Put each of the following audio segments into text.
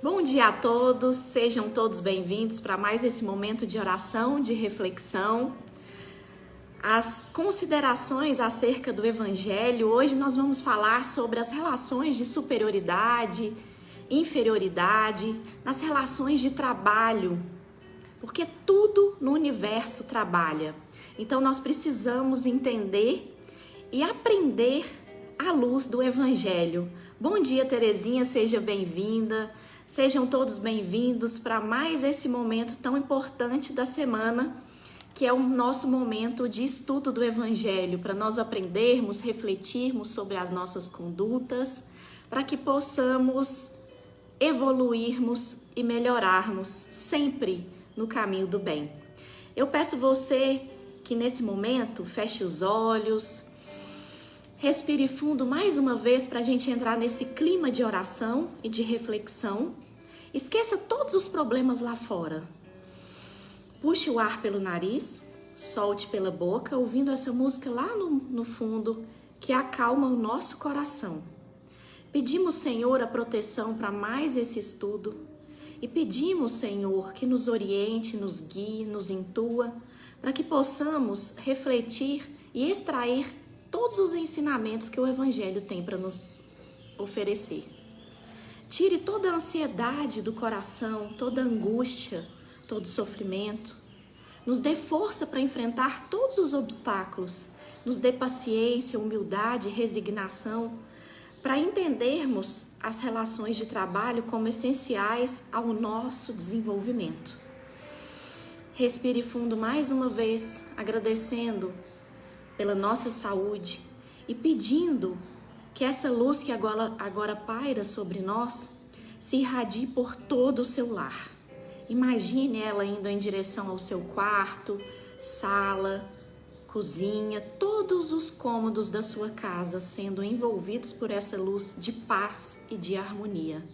Bom dia a todos, sejam todos bem-vindos para mais esse momento de oração, de reflexão. As considerações acerca do Evangelho, hoje nós vamos falar sobre as relações de superioridade, inferioridade, nas relações de trabalho, porque tudo no universo trabalha. Então nós precisamos entender e aprender à luz do Evangelho. Bom dia, Terezinha, seja bem-vinda. Sejam todos bem-vindos para mais esse momento tão importante da semana, que é o nosso momento de estudo do Evangelho, para nós aprendermos, refletirmos sobre as nossas condutas, para que possamos evoluirmos e melhorarmos sempre no caminho do bem. Eu peço você que nesse momento feche os olhos, respire fundo mais uma vez para a gente entrar nesse clima de oração e de reflexão. Esqueça todos os problemas lá fora. Puxe o ar pelo nariz, solte pela boca, ouvindo essa música lá no fundo, que acalma o nosso coração. Pedimos, Senhor, a proteção para mais esse estudo e pedimos, Senhor, que nos oriente, nos guie, nos intua, para que possamos refletir e extrair todos os ensinamentos que o Evangelho tem para nos oferecer. Tire toda a ansiedade do coração, toda a angústia, todo o sofrimento. Nos dê força para enfrentar todos os obstáculos. Nos dê paciência, humildade e resignação para entendermos as relações de trabalho como essenciais ao nosso desenvolvimento. Respire fundo mais uma vez, agradecendo pela nossa saúde e pedindo que essa luz que agora paira sobre nós se irradie por todo o seu lar. Imagine ela indo em direção ao seu quarto, sala, cozinha, todos os cômodos da sua casa sendo envolvidos por essa luz de paz e de harmonia.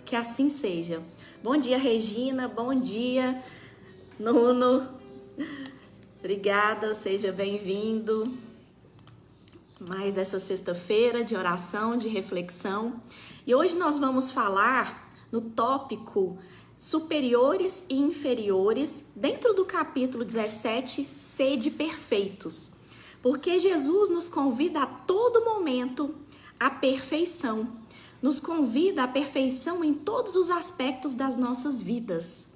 Que assim seja. Bom dia, Regina. Bom dia, Nuno. Obrigada, seja bem-vindo. Mais essa sexta-feira de oração, de reflexão. E hoje nós vamos falar no tópico superiores e inferiores, dentro do capítulo 17, sede perfeitos. Porque Jesus nos convida a todo momento à perfeição. Nos convida à perfeição em todos os aspectos das nossas vidas.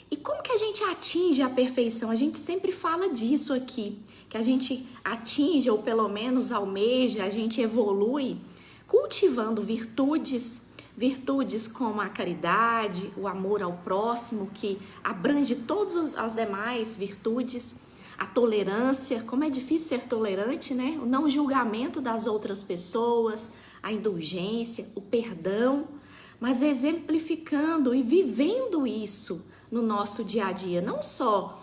E como que a gente atinge a perfeição? A gente sempre fala disso aqui, que a gente atinge, ou pelo menos almeja, a gente evolui, cultivando virtudes como a caridade, o amor ao próximo, que abrange todas as demais virtudes, a tolerância, como é difícil ser tolerante, né? O não julgamento das outras pessoas, a indulgência, o perdão, mas exemplificando e vivendo isso no nosso dia a dia, não só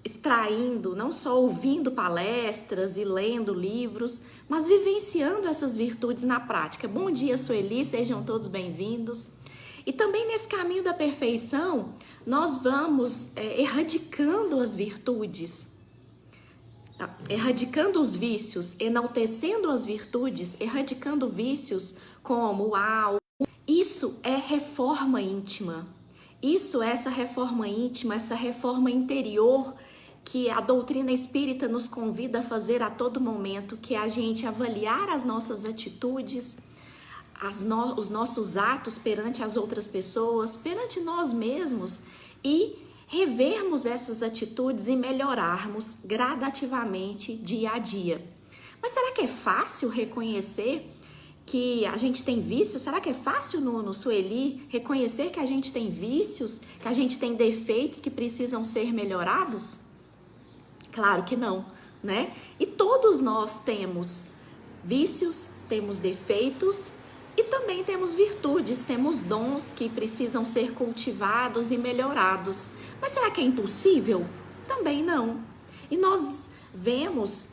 extraindo, não só ouvindo palestras e lendo livros, mas vivenciando essas virtudes na prática. Bom dia, Sueli, sejam todos bem-vindos. E também nesse caminho da perfeição, nós vamos erradicando as virtudes, erradicando os vícios, enaltecendo as virtudes, erradicando vícios como o álcool. Isso é reforma íntima. Isso é essa reforma íntima, essa reforma interior que a doutrina espírita nos convida a fazer a todo momento, que é a gente avaliar as nossas atitudes, os nossos atos perante as outras pessoas, perante nós mesmos e revermos essas atitudes e melhorarmos gradativamente dia a dia. Mas será que é fácil reconhecer que a gente tem vícios? Será que é fácil no Sueli reconhecer que a gente tem vícios, que a gente tem defeitos que precisam ser melhorados? Claro que não, né? E todos nós temos vícios, temos defeitos e também temos virtudes, temos dons que precisam ser cultivados e melhorados. Mas será que é impossível? Também não. E nós vemos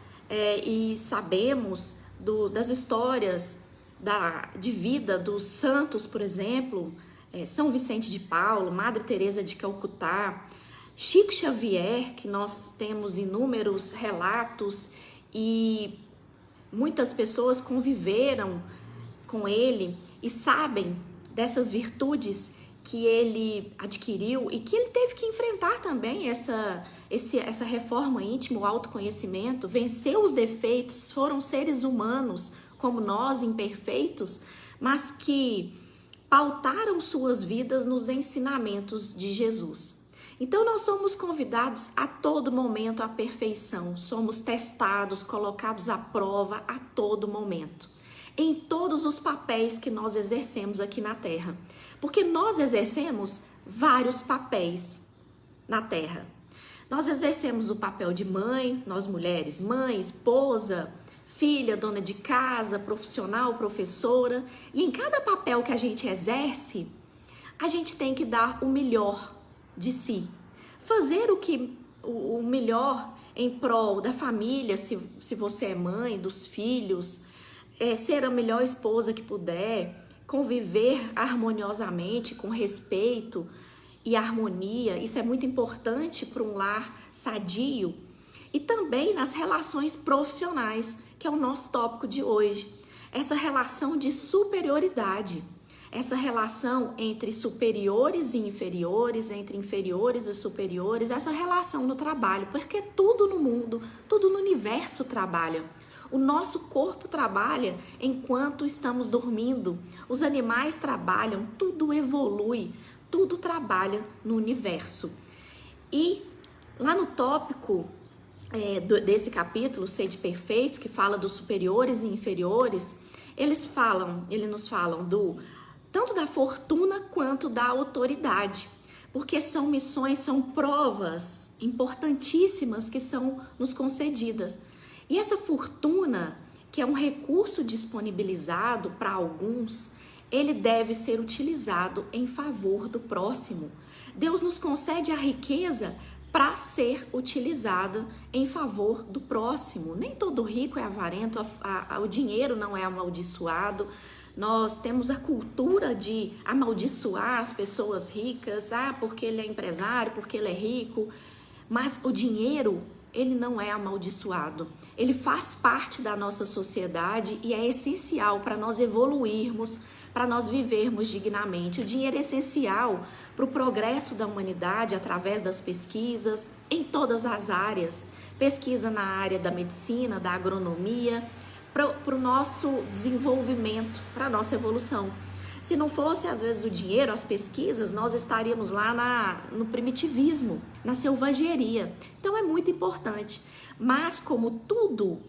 e sabemos das histórias de vida dos santos, por exemplo, São Vicente de Paulo, Madre Teresa de Calcutá, Chico Xavier, que nós temos inúmeros relatos e muitas pessoas conviveram com ele e sabem dessas virtudes que ele adquiriu e que ele teve que enfrentar também essa reforma íntima, o autoconhecimento, venceu os defeitos, foram seres humanos como nós, imperfeitos, mas que pautaram suas vidas nos ensinamentos de Jesus. Então nós somos convidados a todo momento à perfeição, somos testados, colocados à prova a todo momento, em todos os papéis que nós exercemos aqui na Terra, porque nós exercemos vários papéis na Terra. Nós exercemos o papel de mãe, nós mulheres, mãe, esposa, filha, dona de casa, profissional, professora, e em cada papel que a gente exerce, a gente tem que dar o melhor de si, fazer o melhor em prol da família, se você é mãe, dos filhos, ser a melhor esposa que puder, conviver harmoniosamente, com respeito e harmonia. Isso é muito importante para um lar sadio. E também nas relações profissionais, que é o nosso tópico de hoje. Essa relação de superioridade, essa relação entre superiores e inferiores, entre inferiores e superiores, essa relação no trabalho, porque tudo no mundo, tudo no universo trabalha. O nosso corpo trabalha enquanto estamos dormindo, os animais trabalham, tudo evolui, tudo trabalha no universo. E lá no tópico desse capítulo, Sede Perfeitos, que fala dos superiores e inferiores, eles nos falam tanto da fortuna quanto da autoridade, porque são missões, são provas importantíssimas que são nos concedidas. E essa fortuna, que é um recurso disponibilizado para alguns, ele deve ser utilizado em favor do próximo. Deus nos concede a riqueza para ser utilizada em favor do próximo. Nem todo rico é avarento, o dinheiro não é amaldiçoado. Nós temos a cultura de amaldiçoar as pessoas ricas, porque ele é empresário, porque ele é rico. Mas o dinheiro, ele não é amaldiçoado. Ele faz parte da nossa sociedade e é essencial para nós evoluirmos, para nós vivermos dignamente. O dinheiro é essencial para o progresso da humanidade através das pesquisas em todas as áreas. Pesquisa na área da medicina, da agronomia, para o nosso desenvolvimento, para a nossa evolução. Se não fosse, às vezes, o dinheiro, as pesquisas, nós estaríamos lá no primitivismo, na selvageria. Então, é muito importante. Mas, como tudo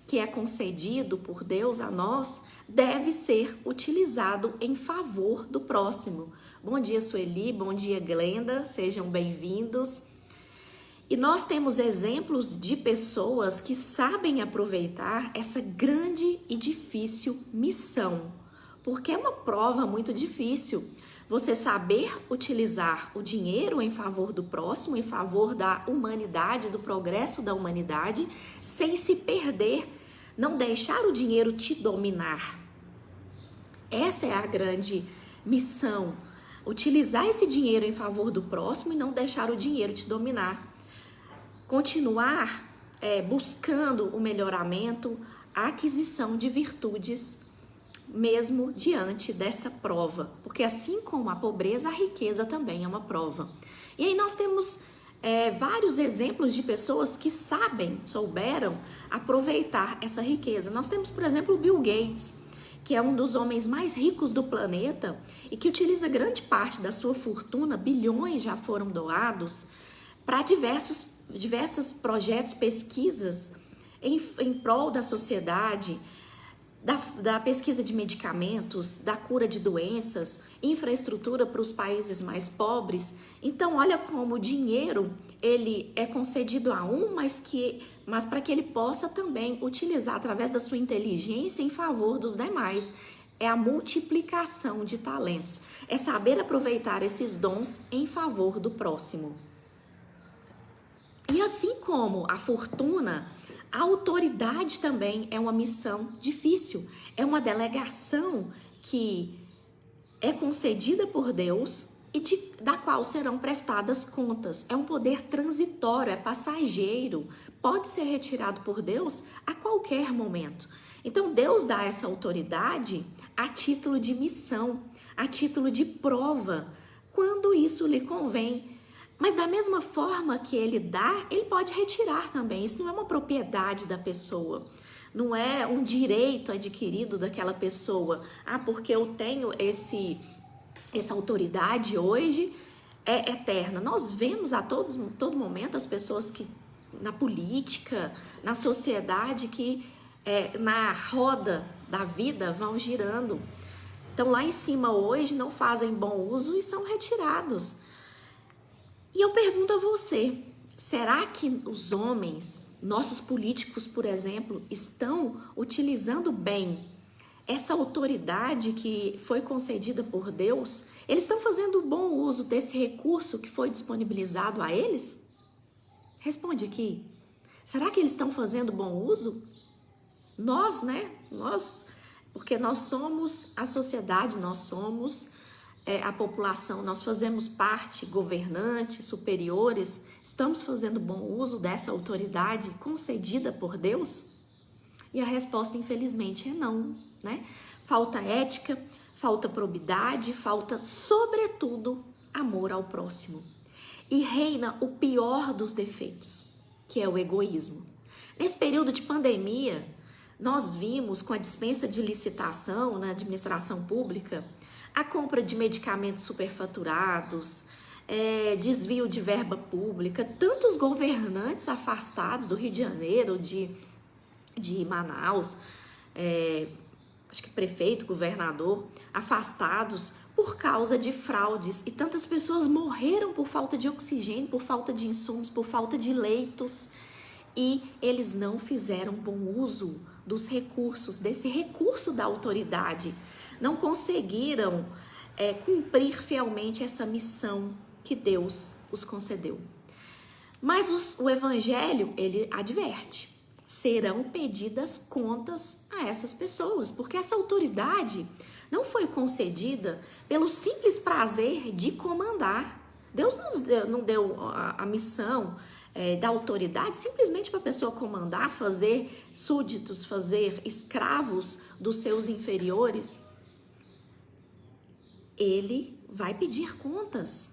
que é concedido por Deus a nós, deve ser utilizado em favor do próximo. Bom dia, Sueli. Bom dia, Glenda. Sejam bem-vindos. E nós temos exemplos de pessoas que sabem aproveitar essa grande e difícil missão. Porque é uma prova muito difícil você saber utilizar o dinheiro em favor do próximo, em favor da humanidade, do progresso da humanidade, sem se perder, não deixar o dinheiro te dominar. Essa é a grande missão, utilizar esse dinheiro em favor do próximo e não deixar o dinheiro te dominar. Continuar buscando o melhoramento, a aquisição de virtudes, mesmo diante dessa prova, porque assim como a pobreza, a riqueza também é uma prova. E aí nós temos vários exemplos de pessoas que souberam aproveitar essa riqueza. Nós temos, por exemplo, o Bill Gates, que é um dos homens mais ricos do planeta e que utiliza grande parte da sua fortuna, bilhões já foram doados, para diversos projetos, pesquisas em prol da sociedade, da pesquisa de medicamentos, da cura de doenças, infraestrutura para os países mais pobres. Então, olha como o dinheiro ele é concedido a um, mas para que ele possa também utilizar através da sua inteligência em favor dos demais. É a multiplicação de talentos, é saber aproveitar esses dons em favor do próximo. E assim como a fortuna, a autoridade também é uma missão difícil, é uma delegação que é concedida por Deus e da qual serão prestadas contas. É um poder transitório, é passageiro, pode ser retirado por Deus a qualquer momento. Então Deus dá essa autoridade a título de missão, a título de prova, quando isso lhe convém. Mas da mesma forma que ele dá, ele pode retirar também. Isso não é uma propriedade da pessoa, não é um direito adquirido daquela pessoa. Ah, porque eu tenho essa autoridade hoje, é eterna. Nós vemos a todo momento as pessoas que na política, na sociedade, que na roda da vida vão girando. Então lá em cima hoje não fazem bom uso e são retirados. E eu pergunto a você, será que os homens, nossos políticos, por exemplo, estão utilizando bem essa autoridade que foi concedida por Deus? Eles estão fazendo bom uso desse recurso que foi disponibilizado a eles? Responde aqui. Será que eles estão fazendo bom uso? Nós, né? Porque nós somos a sociedade, nós somos a população, nós fazemos parte, governantes, superiores, estamos fazendo bom uso dessa autoridade concedida por Deus? E a resposta, infelizmente, é não, né? Falta ética, falta probidade, falta, sobretudo, amor ao próximo. E reina o pior dos defeitos, que é o egoísmo. Nesse período de pandemia, nós vimos com a dispensa de licitação na administração pública, a compra de medicamentos superfaturados, desvio de verba pública, tantos governantes afastados do Rio de Janeiro, de Manaus, acho que prefeito, governador, afastados por causa de fraudes. E tantas pessoas morreram por falta de oxigênio, por falta de insumos, por falta de leitos. E eles não fizeram bom uso dos recursos, desse recurso da autoridade. Não conseguiram cumprir fielmente essa missão que Deus os concedeu. Mas o Evangelho, ele adverte: serão pedidas contas a essas pessoas, porque essa autoridade não foi concedida pelo simples prazer de comandar. Deus não deu a missão da autoridade simplesmente para a pessoa comandar, fazer súditos, fazer escravos dos seus inferiores. Ele vai pedir contas.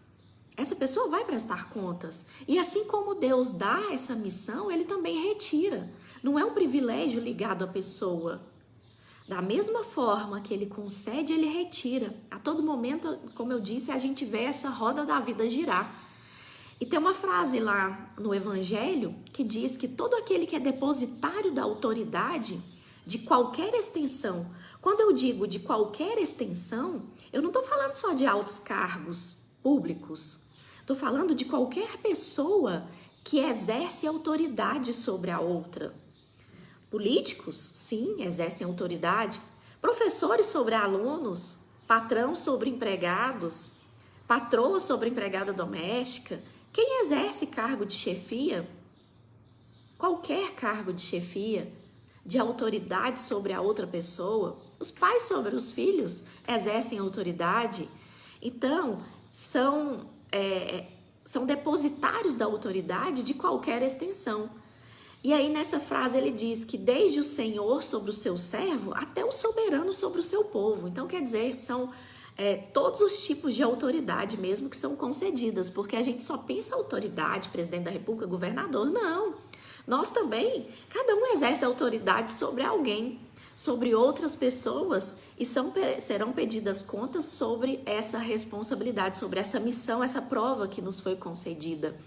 Essa pessoa vai prestar contas. E assim como Deus dá essa missão, ele também retira. Não é um privilégio ligado à pessoa. Da mesma forma que ele concede, ele retira. A todo momento, como eu disse, a gente vê essa roda da vida girar. E tem uma frase lá no Evangelho que diz que todo aquele que é depositário da autoridade, de qualquer extensão, quando eu digo de qualquer extensão, eu não estou falando só de altos cargos públicos, estou falando de qualquer pessoa que exerce autoridade sobre a outra. Políticos, sim, exercem autoridade. Professores sobre alunos, patrão sobre empregados, patroa sobre empregada doméstica. Quem exerce cargo de chefia, qualquer cargo de chefia, de autoridade sobre a outra pessoa, os pais sobre os filhos exercem autoridade. Então, são depositários da autoridade de qualquer extensão. E aí nessa frase ele diz que desde o Senhor sobre o seu servo até o soberano sobre o seu povo. Então quer dizer, são todos os tipos de autoridade mesmo que são concedidas, porque a gente só pensa autoridade, presidente da república, governador, não. Nós também, cada um exerce autoridade sobre alguém, sobre outras pessoas, e serão pedidas contas sobre essa responsabilidade, sobre essa missão, essa prova que nos foi concedida.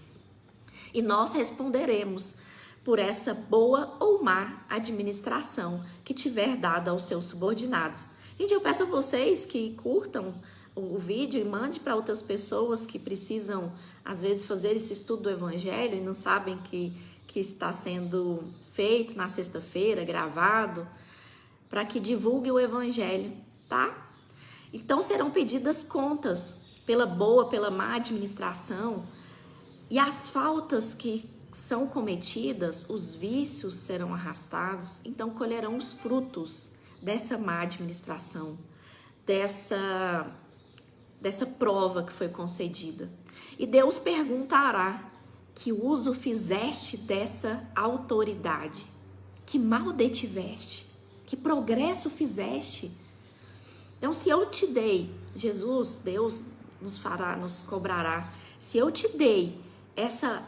E nós responderemos por essa boa ou má administração que tiver dada aos seus subordinados. Gente, eu peço a vocês que curtam o vídeo e mande para outras pessoas que precisam, às vezes, fazer esse estudo do Evangelho e não sabem que está sendo feito na sexta-feira, gravado, para que divulgue o Evangelho, tá? Então serão pedidas contas pela boa, pela má administração, e as faltas que são cometidas, os vícios serão arrastados, então colherão os frutos dessa má administração, dessa prova que foi concedida. E Deus perguntará: que uso fizeste dessa autoridade? Que mal detiveste? Que progresso fizeste? Então, se eu te dei, Jesus, Deus nos cobrará, se eu te dei essa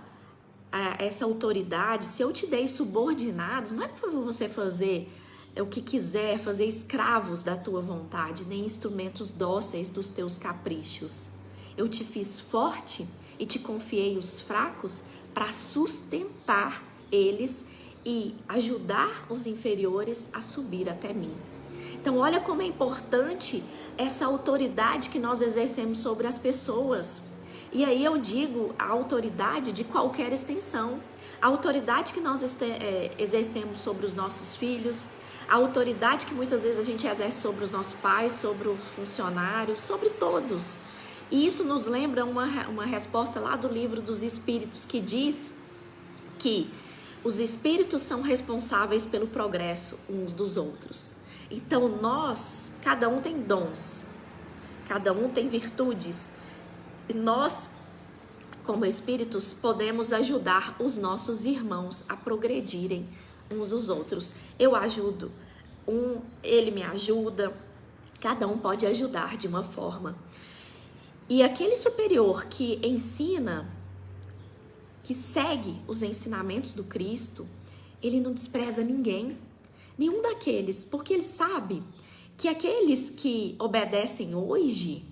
autoridade, se eu te dei subordinados, não é para você fazer o que quiser, fazer escravos da tua vontade, nem instrumentos dóceis dos teus caprichos. Eu te fiz forte e te confiei os fracos para sustentar eles e ajudar os inferiores a subir até mim. Então, olha como é importante essa autoridade que nós exercemos sobre as pessoas. E aí eu digo a autoridade de qualquer extensão. A autoridade que nós exercemos sobre os nossos filhos, a autoridade que muitas vezes a gente exerce sobre os nossos pais, sobre o funcionário, sobre todos. E isso nos lembra uma resposta lá do livro dos Espíritos, que diz que os espíritos são responsáveis pelo progresso uns dos outros. Então nós, cada um tem dons, cada um tem virtudes, e nós, como espíritos, podemos ajudar os nossos irmãos a progredirem uns os outros. Eu ajudo ele me ajuda, cada um pode ajudar de uma forma. E aquele superior que ensina, que segue os ensinamentos do Cristo, ele não despreza ninguém, nenhum daqueles, porque ele sabe que aqueles que obedecem hoje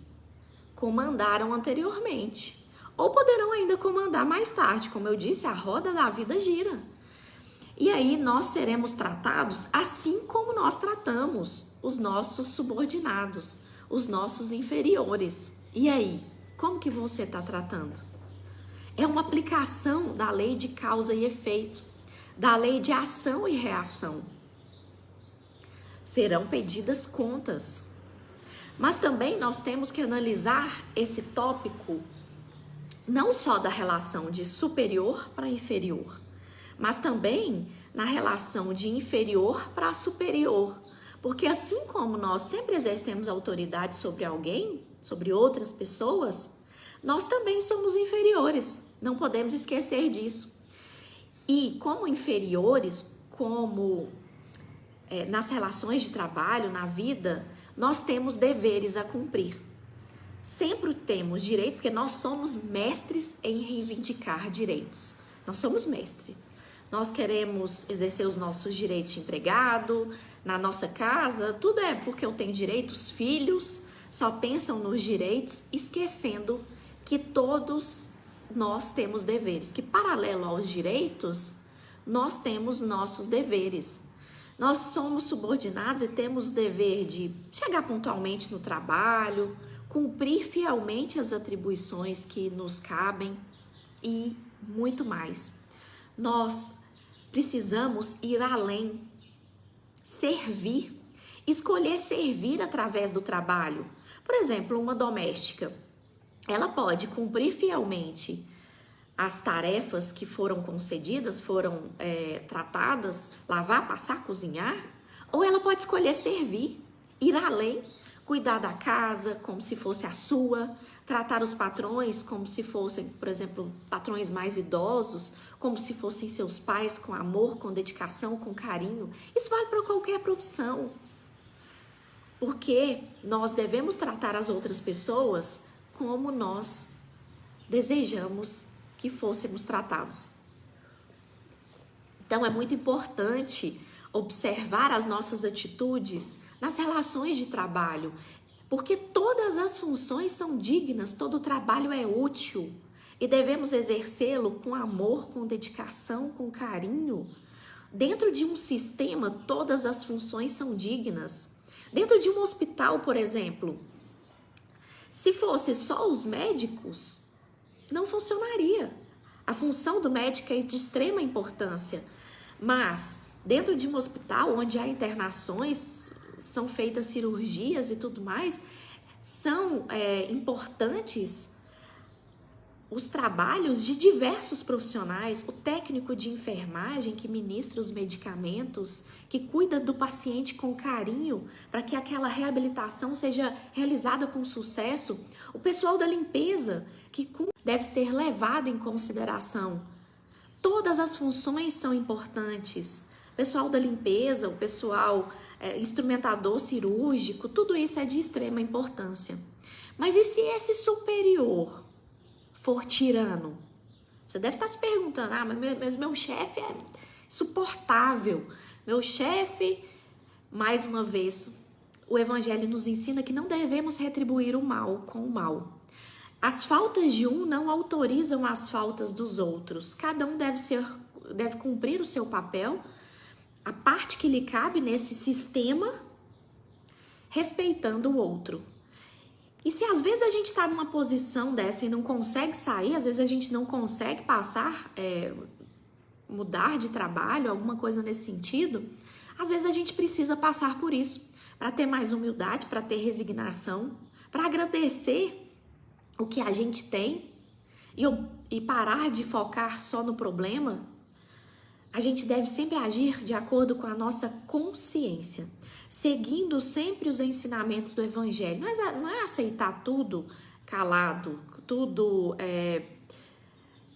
comandaram anteriormente, ou poderão ainda comandar mais tarde. Como eu disse, a roda da vida gira. E aí nós seremos tratados assim como nós tratamos os nossos subordinados, os nossos inferiores. E aí, como que você está tratando? É uma aplicação da lei de causa e efeito, da lei de ação e reação. Serão pedidas contas. Mas também nós temos que analisar esse tópico não só da relação de superior para inferior, mas também na relação de inferior para superior. Porque assim como nós sempre exercemos autoridade sobre alguém, sobre outras pessoas, nós também somos inferiores. Não podemos esquecer disso. E como inferiores, nas relações de trabalho, na vida, nós temos deveres a cumprir. Sempre temos direito, porque nós somos mestres em reivindicar direitos. Nós somos mestres. Nós queremos exercer os nossos direitos de empregado, na nossa casa, tudo é porque eu tenho direitos. Filhos só pensam nos direitos, esquecendo que todos nós temos deveres, que paralelo aos direitos, nós temos nossos deveres. Nós somos subordinados e temos o dever de chegar pontualmente no trabalho, cumprir fielmente as atribuições que nos cabem e muito mais. Nós precisamos ir além, servir, escolher servir através do trabalho. Por exemplo, uma doméstica, ela pode cumprir fielmente as tarefas que foram concedidas, foram tratadas, lavar, passar, cozinhar, ou ela pode escolher servir, ir além, cuidar da casa como se fosse a sua, tratar os patrões como se fossem, por exemplo, patrões mais idosos, como se fossem seus pais, com amor, com dedicação, com carinho. Isso vale para qualquer profissão, porque nós devemos tratar as outras pessoas como nós desejamos que fôssemos tratados. Então é muito importante observar as nossas atitudes nas relações de trabalho, porque todas as funções são dignas, todo trabalho é útil e devemos exercê-lo com amor, com dedicação, com carinho. Dentro de um sistema, todas as funções são dignas. Dentro de um hospital, por exemplo, se fosse só os médicos, não funcionaria. A função do médico é de extrema importância, mas dentro de um hospital onde há internações, são feitas cirurgias e tudo mais, são importantes os trabalhos de diversos profissionais, o técnico de enfermagem que ministra os medicamentos, que cuida do paciente com carinho para que aquela reabilitação seja realizada com sucesso, o pessoal da limpeza que deve ser levado em consideração. Todas as funções são importantes, O pessoal da limpeza, o pessoal instrumentador cirúrgico, tudo isso é de extrema importância. Mas e se esse superior for tirano? Você deve estar se perguntando, mas meu chefe é insuportável. Meu chefe, mais uma vez, o Evangelho nos ensina que não devemos retribuir o mal com o mal. As faltas de um não autorizam as faltas dos outros. Cada um deve cumprir o seu papel, a parte que lhe cabe nesse sistema, respeitando o outro. E se às vezes a gente está numa posição dessa e não consegue sair, às vezes a gente não consegue passar, mudar de trabalho, alguma coisa nesse sentido, às vezes a gente precisa passar por isso, para ter mais humildade, para ter resignação, para agradecer o que a gente tem e parar de focar só no problema. A gente deve sempre agir de acordo com a nossa consciência, seguindo sempre os ensinamentos do Evangelho. Não é aceitar tudo calado,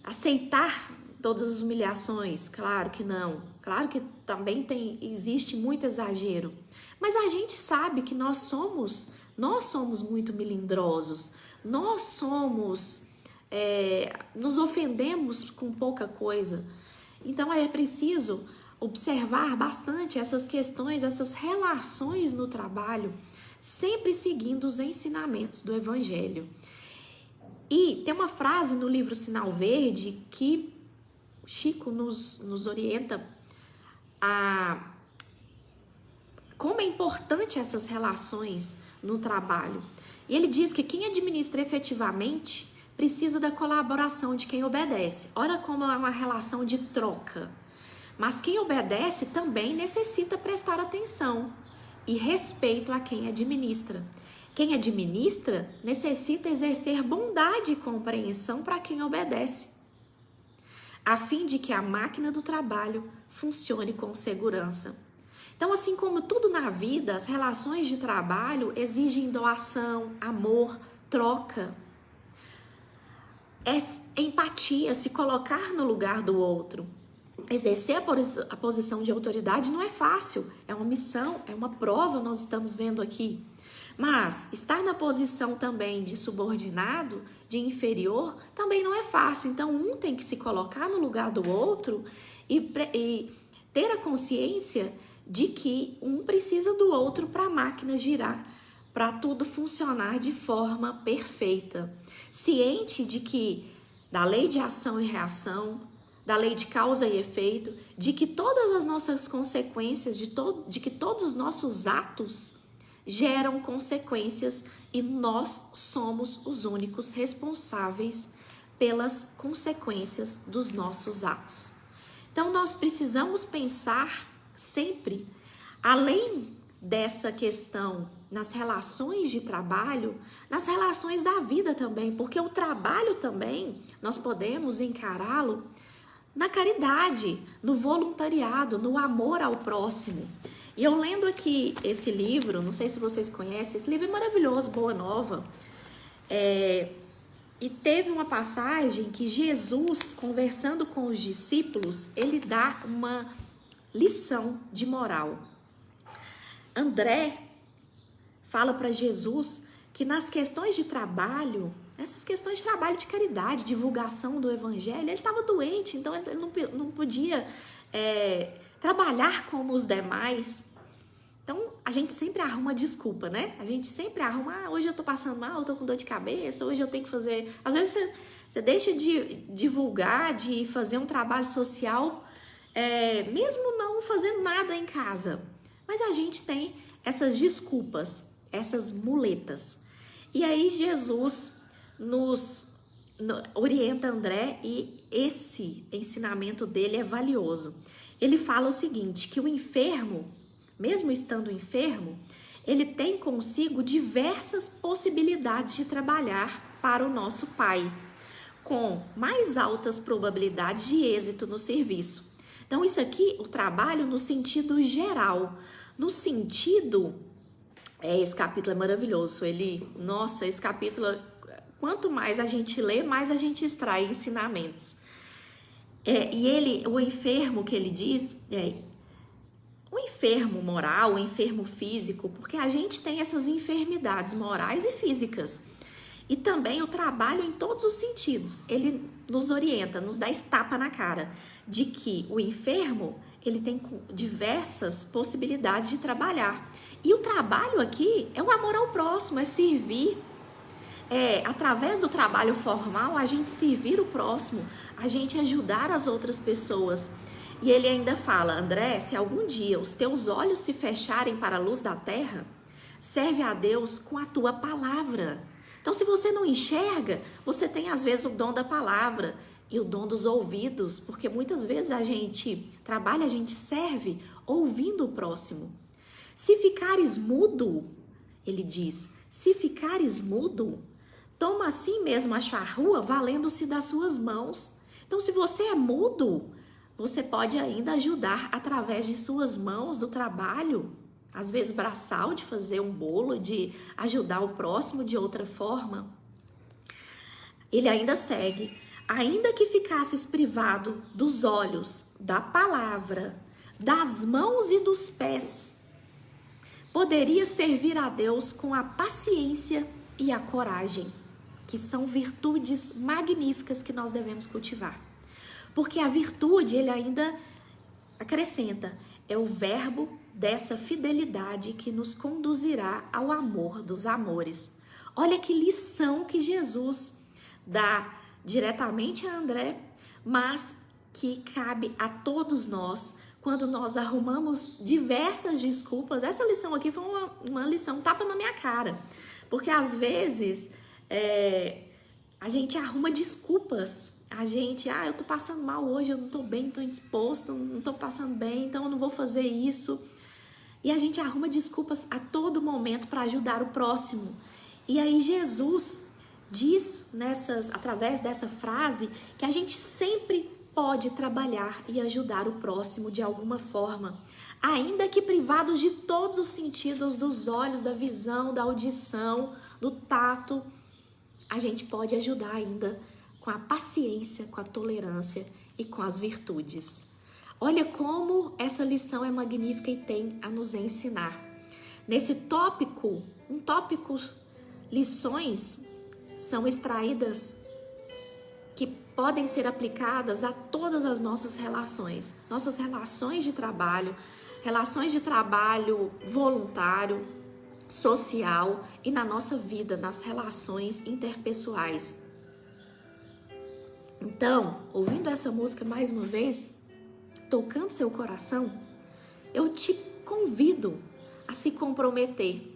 aceitar todas as humilhações, claro que não. Claro que também existe muito exagero. Mas a gente sabe que nós somos muito melindrosos, nos ofendemos com pouca coisa. Então é preciso observar bastante essas questões, essas relações no trabalho, sempre seguindo os ensinamentos do Evangelho. E tem uma frase no livro Sinal Verde que Chico nos orienta a como é importante essas relações no trabalho. E ele diz que quem administra efetivamente precisa da colaboração de quem obedece. Ora, como é uma relação de troca. Mas quem obedece também necessita prestar atenção e respeito a quem administra. Quem administra necessita exercer bondade e compreensão para quem obedece, a fim de que a máquina do trabalho funcione com segurança. Então, assim como tudo na vida, as relações de trabalho exigem doação, amor, troca. É empatia, se colocar no lugar do outro. Exercer a posição de autoridade não é fácil, é uma missão, é uma prova, nós estamos vendo aqui. Mas estar na posição também de subordinado, de inferior, também não é fácil. Então, um tem que se colocar no lugar do outro e ter a consciência de que um precisa do outro para a máquina girar, para tudo funcionar de forma perfeita. Ciente de que da lei de ação e reação, da lei de causa e efeito, de que todas as nossas consequências, de que todos os nossos atos geram consequências e nós somos os únicos responsáveis pelas consequências dos nossos atos. Então, nós precisamos pensar sempre, além dessa questão nas relações de trabalho, nas relações da vida também, porque o trabalho também nós podemos encará-lo na caridade, no voluntariado, no amor ao próximo. E eu lendo aqui esse livro, não sei se vocês conhecem, esse livro é maravilhoso, Boa Nova, e teve uma passagem que Jesus, conversando com os discípulos, ele dá uma lição de moral. André fala para Jesus que nas questões de trabalho, essas questões de trabalho de caridade, divulgação do Evangelho, ele estava doente, então ele não podia trabalhar como os demais. Então, a gente sempre arruma desculpa, né? A gente sempre arruma, hoje eu tô passando mal, eu tô com dor de cabeça, hoje eu tenho que fazer... Às vezes você deixa de divulgar, de fazer um trabalho social, mesmo não fazendo nada em casa. Mas a gente tem essas desculpas, essas muletas. E aí Jesus orienta André e esse ensinamento dele é valioso. Ele fala o seguinte, que o enfermo, mesmo estando enfermo, ele tem consigo diversas possibilidades de trabalhar para o nosso Pai, com mais altas probabilidades de êxito no serviço. Então, isso aqui, o trabalho no sentido geral, no sentido... esse capítulo é maravilhoso, esse capítulo, quanto mais a gente lê, mais a gente extrai ensinamentos. O enfermo que ele diz, o enfermo moral, o enfermo físico, porque a gente tem essas enfermidades morais e físicas. E também o trabalho em todos os sentidos. Ele nos orienta, nos dá estapa na cara de que o enfermo, ele tem diversas possibilidades de trabalhar. E o trabalho aqui é o amor ao próximo, é servir. Através do trabalho formal, a gente servir o próximo, a gente ajudar as outras pessoas. E ele ainda fala, André, se algum dia os teus olhos se fecharem para a luz da terra, serve a Deus com a tua palavra. Então, se você não enxerga, você tem às vezes o dom da palavra e o dom dos ouvidos, porque muitas vezes a gente trabalha, a gente serve ouvindo o próximo. Se ficares mudo, ele diz, se ficares mudo, toma assim mesmo a charrua, valendo-se das suas mãos. Então, se você é mudo, você pode ainda ajudar através de suas mãos do trabalho, às vezes braçal, de fazer um bolo, de ajudar o próximo de outra forma. Ele ainda segue, ainda que ficasses privado dos olhos, da palavra, das mãos e dos pés, poderias servir a Deus com a paciência e a coragem, que são virtudes magníficas que nós devemos cultivar. Porque a virtude, ele ainda acrescenta, é o verbo dessa fidelidade que nos conduzirá ao amor dos amores. Olha que lição que Jesus dá diretamente a André, mas que cabe a todos nós quando nós arrumamos diversas desculpas. Essa lição aqui foi uma lição tapa na minha cara, porque às vezes a gente arruma desculpas. A gente, eu tô passando mal hoje, eu não tô bem, tô indisposto, não tô passando bem, então eu não vou fazer isso. E a gente arruma desculpas a todo momento para ajudar o próximo. E aí Jesus diz através dessa frase que a gente sempre pode trabalhar e ajudar o próximo de alguma forma, ainda que privados de todos os sentidos, dos olhos, da visão, da audição, do tato, a gente pode ajudar ainda com a paciência, com a tolerância e com as virtudes. Olha como essa lição é magnífica e tem a nos ensinar. Nesse tópico, lições são extraídas que podem ser aplicadas a todas as nossas relações de trabalho voluntário, social e na nossa vida, nas relações interpessoais. Então, ouvindo essa música mais uma vez, tocando seu coração, eu te convido a se comprometer,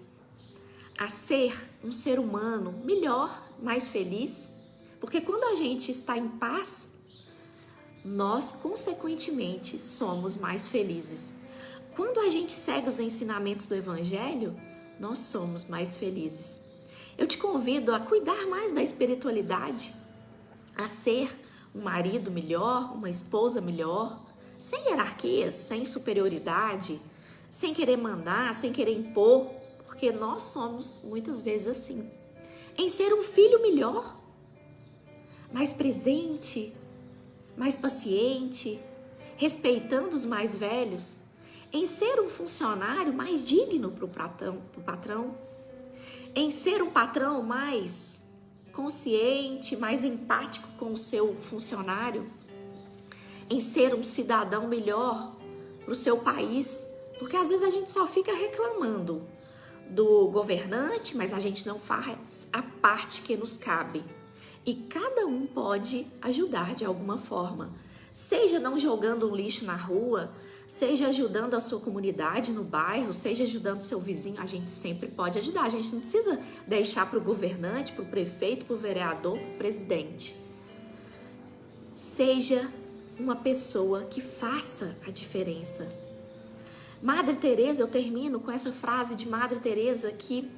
a ser um ser humano melhor, mais feliz, porque quando a gente está em paz, nós, consequentemente, somos mais felizes. Quando a gente segue os ensinamentos do Evangelho, nós somos mais felizes. Eu te convido a cuidar mais da espiritualidade, a ser um marido melhor, uma esposa melhor, sem hierarquias, sem superioridade, sem querer mandar, sem querer impor, porque nós somos muitas vezes assim. Em ser um filho melhor, mais presente, mais paciente, respeitando os mais velhos, em ser um funcionário mais digno para o patrão, em ser um patrão mais consciente, mais empático com o seu funcionário, em ser um cidadão melhor para o seu país, porque às vezes a gente só fica reclamando do governante, mas a gente não faz a parte que nos cabe. E cada um pode ajudar de alguma forma, seja não jogando um lixo na rua, seja ajudando a sua comunidade no bairro, seja ajudando o seu vizinho, a gente sempre pode ajudar. A gente não precisa deixar para o governante, para o prefeito, para o vereador, para o presidente. Seja uma pessoa que faça a diferença. Madre Teresa, eu termino com essa frase de Madre Teresa que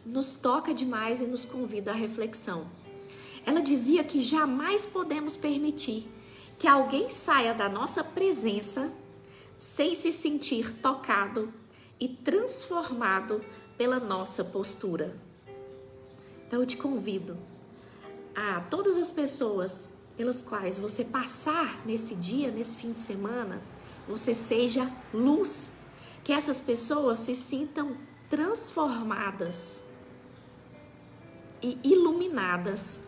nos toca demais e nos convida à reflexão. Ela dizia que jamais podemos permitir que alguém saia da nossa presença sem se sentir tocado e transformado pela nossa postura. Então eu te convido a todas as pessoas pelas quais você passar nesse dia, nesse fim de semana, você seja luz que essas pessoas se sintam transformadas e iluminadas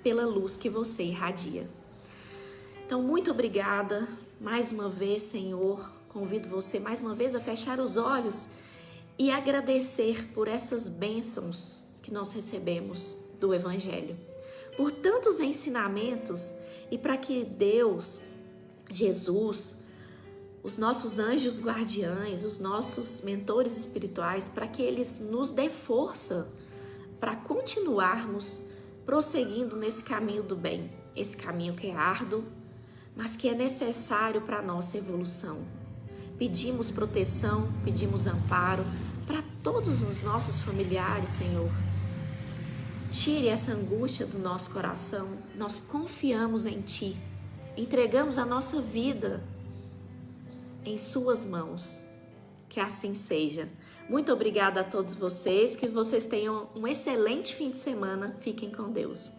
pela luz que você irradia. Então, muito obrigada mais uma vez, Senhor. Convido você mais uma vez a fechar os olhos e agradecer por essas bênçãos que nós recebemos do Evangelho, por tantos ensinamentos e para que Deus, Jesus, os nossos anjos guardiães, os nossos mentores espirituais, para que eles nos dê força para continuarmos prosseguindo nesse caminho do bem, esse caminho que é árduo, mas que é necessário para a nossa evolução. Pedimos proteção, pedimos amparo para todos os nossos familiares, Senhor. Tire essa angústia do nosso coração, nós confiamos em Ti, entregamos a nossa vida em Suas mãos, que assim seja. Muito obrigada a todos vocês, que vocês tenham um excelente fim de semana, fiquem com Deus.